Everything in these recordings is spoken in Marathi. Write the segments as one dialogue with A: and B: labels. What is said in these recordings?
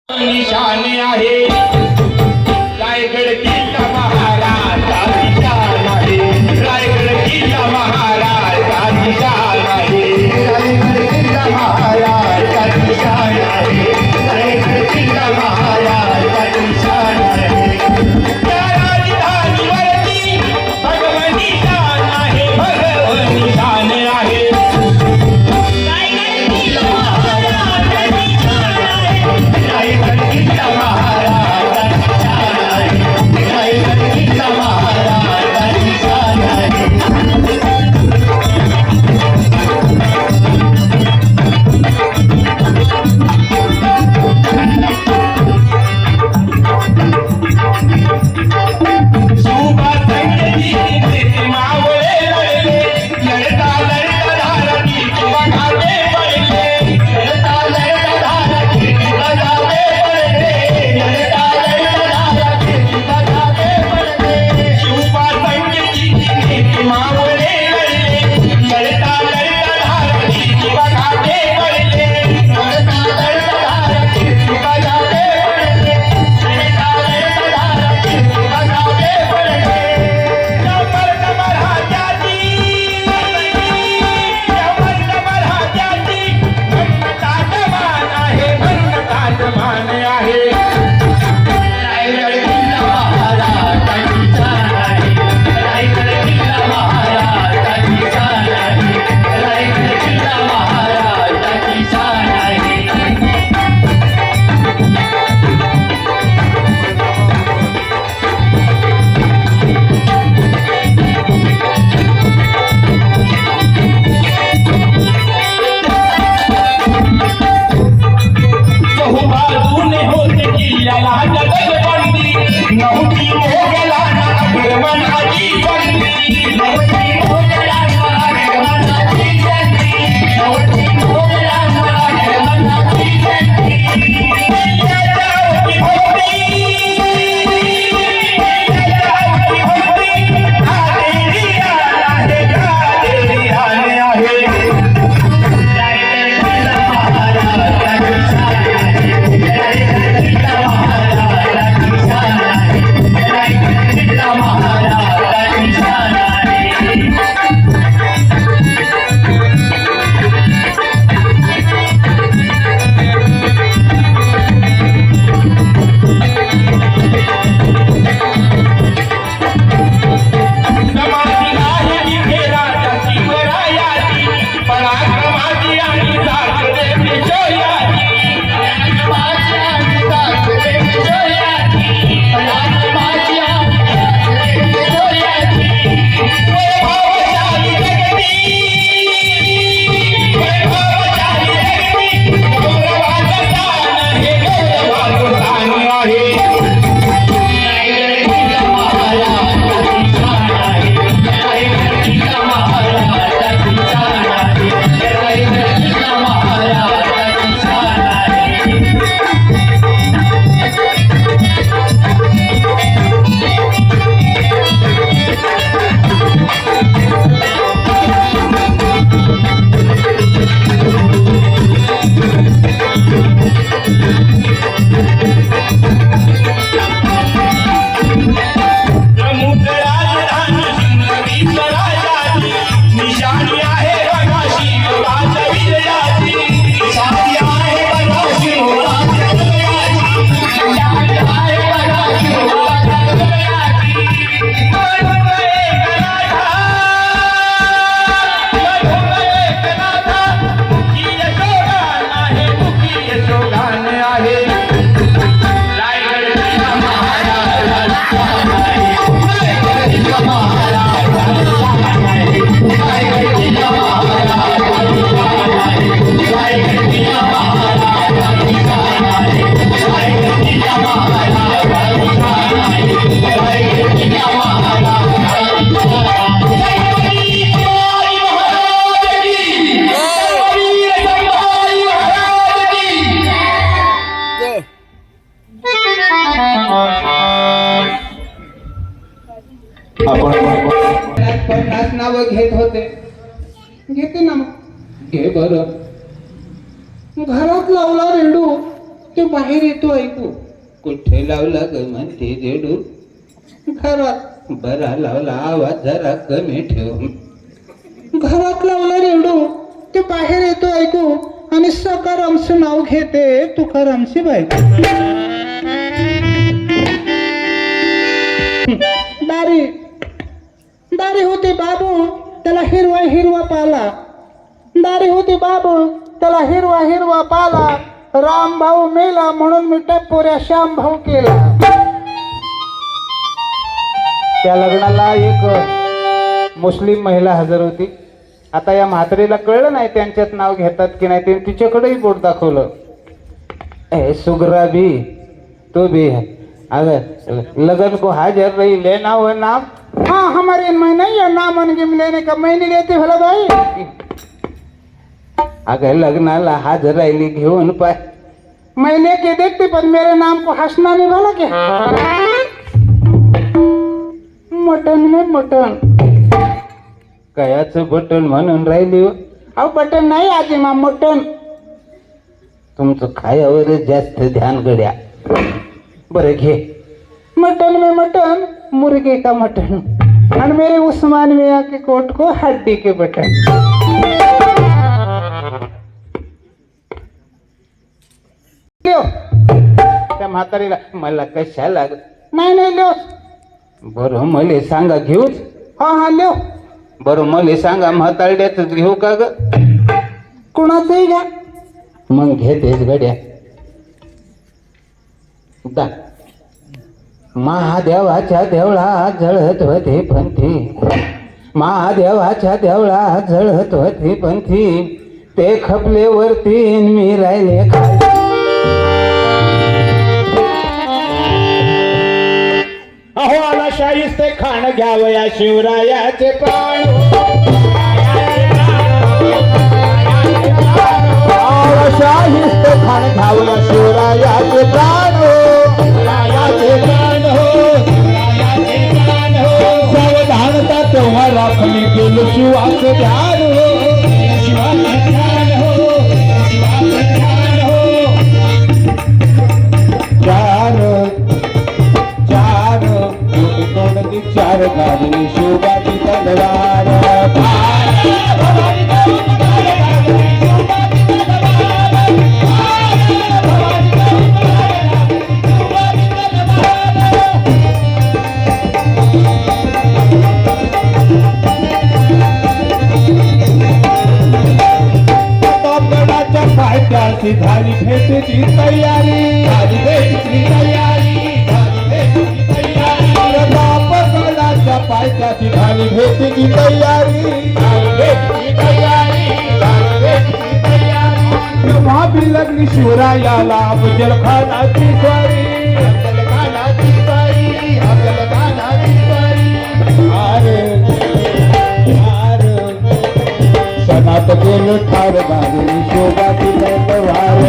A: निशान आहे रायगड किल्ला महाराजा निशान आहे रायगड किल्ला महाराजा निशान आहे रायगड किल्ला महाराजा निशान आहे रायगड किल्ला महाराजा निशान आहे त्या राजधानीवरती भगवन निशान आहे भगवन निशान आहे
B: नाव घेत होते घेते ना मग घे बर घरात लावला रेडू तो बाहेर येतो ऐकू. कुठे लावला ग म्हणते जेडू. घरात. बरा लावला आवाज जरा कमी ठेव. घरात लावला रेडू. ते बाहेर येतो ऐकू आणि सकारामचं नाव घेते तुकारामची बायको. दारी दारी होती बाबू, त्याला हिरवा हिरवा पाला. दारी होती बाबू, त्याला हिरवा हिरवा पाला. राम भाऊ मेला म्हणून मी टप्पोऱ्या श्याम भाऊ केला. त्या लग्नाला एक मुस्लिम महिला हजर होती. आता या म्हातारीला कळलं नाही त्यांच्यात नाव घेतात की नाही. ते तिच्याकडेही बोट दाखवलं. ए सुगरा भी तो भी है, अगर लगन को हाजिर रही लेना हो नाम. हाँ हमारे में नहीं है नाम अनगिम लेने का, मैं नहीं लेते भला भाई. अगर लग्नाला हाजर राहिली घेऊन पाय. मैं लेके देखते पण मेरे नाम को हंसना नहीं भला क्या. मटन में मटन. कयाचं बटन म्हणून राहिली हो. अहो बटन नाही आजी मा मटन. तुमचं खायावरच जास्त ध्यान गड्या. बरं घे. मटन में मटन, मुर्गे का मटन. और मेरे उस्मान मियाँ के कोट को हड्डी के बटन. ल्यो त्या म्हातारीला. मला कशा लागत. नाही नाही ल्यो. बरं मले सांगा घेऊच. हा हा ल्यो. बरं मले सांगा म्हातारड्याच घेऊ का ग. कुणाचंही घ्या. मग घेतेच गड्या. दा महादेवाच्या देवळात जळत होते पंथी. महादेवाच्या देवळात जळत होते पंथी. ते खपले वरती मी राहिले खाली.
A: अहो आला शाहीस्ते खाण घ्यावया शिवरायाचे प्राण. आला शाहीस्ते खाण घ्यावया शिवरायाचे प्राण. शिवरायाचे प्राण हो, शिवरायाचे प्राण हो. सावधानता तेव्हा राखली गेलो शिवाचे ध्यान हो. शिवाचे ध्यान हो, शिवाचे ध्यान हो. चार गाजली शिवबाची तलवार. प्रतापगडाच्या पायथ्याशी झाली भेटीची तयारी. झाली भेटीची तयारी. प्रतापगडाच्या पायथ्याशी झाली भेटीची तयारी. तेव्हा बी लागली शिवरायाला अफजल खानाची स्वारी. सणात गेलो ठार गाजली शोभाची तलवार.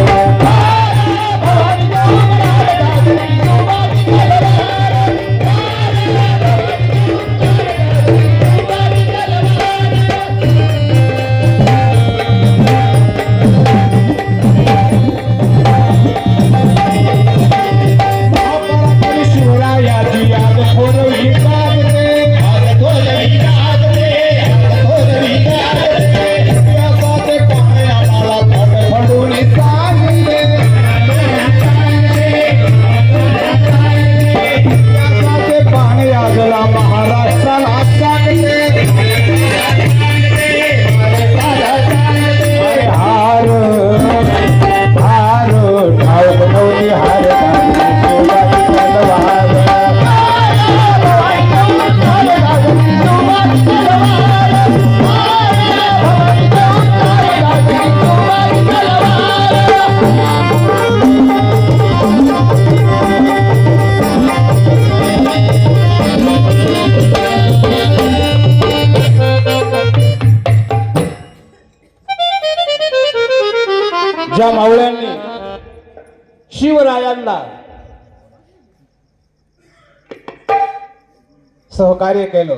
A: शिवरायाची याद थोरवी कागदे. महाराष्ट्राला सांगते. हार हार ठाव बनवली हार शिवबाची तलवार. ज्या मावळ्यांनी शिवरायांना सहकार्य केलं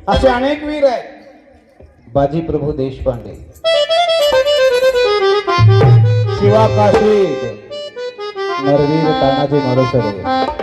A: असे अनेक वीर आहेत.
B: बाजीप्रभू देशपांडे,
A: शिवा काशीद, नरवीर तानाजी माडोसरे